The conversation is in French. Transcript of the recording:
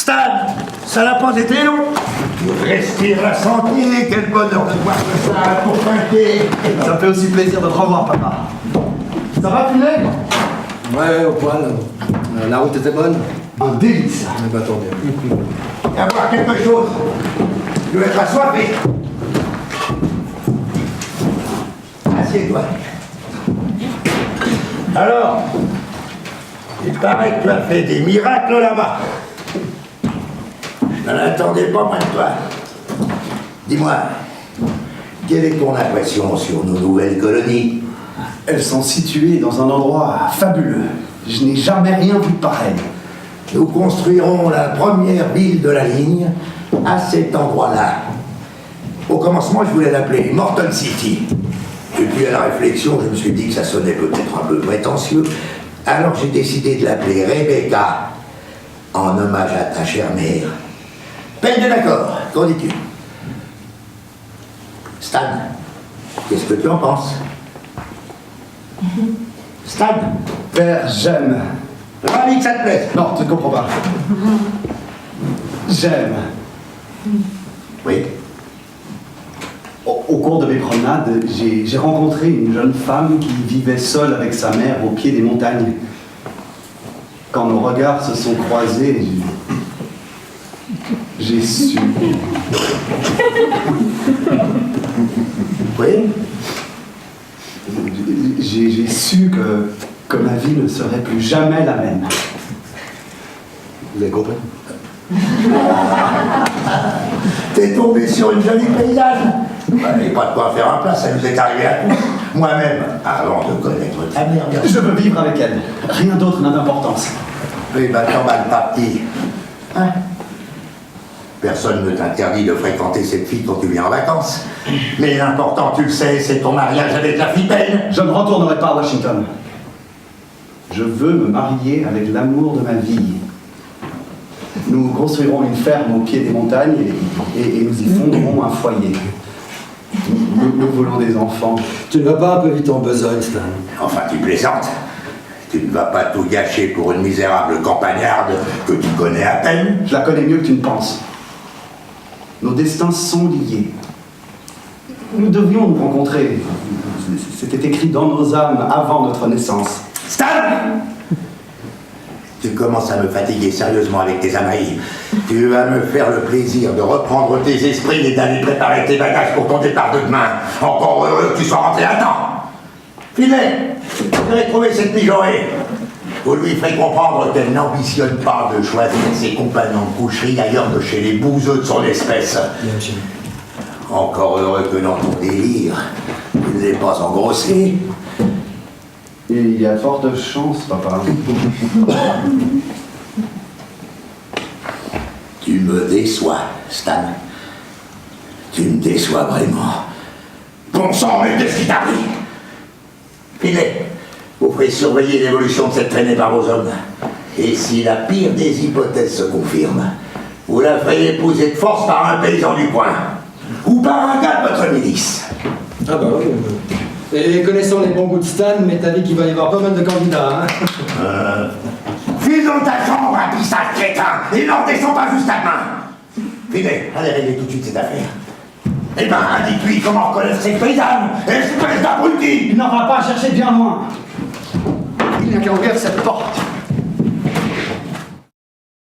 Stan, ça n'a pas été long. Tu respires la santé, quel bonheur de voir que ça pour trinquer. Ça me fait aussi plaisir de te revoir, papa. Ça va, Filet? Ouais, au poil. La route était bonne? Un délice. Eh ben, tant bien. Viens voir quelque chose. Tu veux être assoiffé. Assieds-toi. Alors, il paraît que tu as fait des miracles là-bas. Je n'en attendais pas moins de toi. Dis-moi, quelle est ton impression sur nos nouvelles colonies? Elles sont situées dans un endroit fabuleux. Je n'ai jamais rien vu de pareil. Nous construirons la première ville de la ligne à cet endroit-là. Au commencement, je voulais l'appeler Morton City. Et puis à la réflexion, je me suis dit que ça sonnait peut-être un peu prétentieux. Alors j'ai décidé de l'appeler Rebecca, en hommage à ta chère mère. Peine de d'accord, qu'en dis-tu? Stan, qu'est-ce que tu en penses? Stan? Père, j'aime. Ravi que ça te plaise. Non, tu ne comprends pas. J'aime. Oui. Au cours de mes promenades, j'ai rencontré une jeune femme qui vivait seule avec sa mère au pied des montagnes. Quand nos regards se sont croisés, j'ai su. Oui? J'ai su que ma vie ne serait plus jamais la même. Vous avez compris? T'es tombé sur une jolie paysanne. Il n'y a pas de quoi faire un plat, ça nous est arrivé à tous. Moi-même, avant de connaître ta mère, bien sûr. Je veux vivre avec elle. Rien d'autre n'a d'importance. Oui, maintenant, mal parti. Hein? Personne ne t'interdit de fréquenter cette fille quand tu viens en vacances. Mais l'important, tu le sais, c'est ton mariage avec la fille belle. Je ne retournerai pas à Washington. Je veux me marier avec l'amour de ma vie. Nous construirons une ferme au pied des montagnes et nous y fonderons un foyer. Nous voulons des enfants. Tu ne vas pas un peu vite en besogne, Stan? Enfin, tu plaisantes. Tu ne vas pas tout gâcher pour une misérable campagnarde que tu connais à peine. Je la connais mieux que tu ne penses. Nos destins sont liés. Nous devions nous rencontrer. C'était écrit dans nos âmes avant notre naissance. Stan! Tu commences à me fatiguer sérieusement avec tes amailles. Tu vas me faire le plaisir de reprendre tes esprits et d'aller préparer tes bagages pour ton départ de demain. Encore heureux que tu sois rentré à temps. Filet, je vais trouver cette mijaurée. Vous lui ferez comprendre qu'elle n'ambitionne pas de choisir ses compagnons de coucherie ailleurs que chez les bouseux de son espèce. Bien, monsieur. Encore heureux que dans ton délire, tu ne l'aies pas engrossé. Il y a forte chance, papa. Tu me déçois, Stan. Tu me déçois vraiment. Bon sang, mais qu'est-ce qui t'a pris? Filet, vous ferez surveiller l'évolution de cette traînée par vos hommes. Et si la pire des hypothèses se confirme, vous la ferez épouser de force par un paysan du coin. Ou par un gars de votre milice. Ah bah oui. Et connaissant les bons goûts de Stan, mais t'as dit qu'il va y avoir pas mal de candidats, hein? File dans ta chambre, un pistage crétin, et n'en descends pas juste à main. Filet, allez régler tout de suite cette affaire. Eh ben, dites-lui comment reconnaître cette paysanne, espèce d'abruti. Il n'en va pas chercher bien loin. Il n'a qu'à ouvrir cette porte.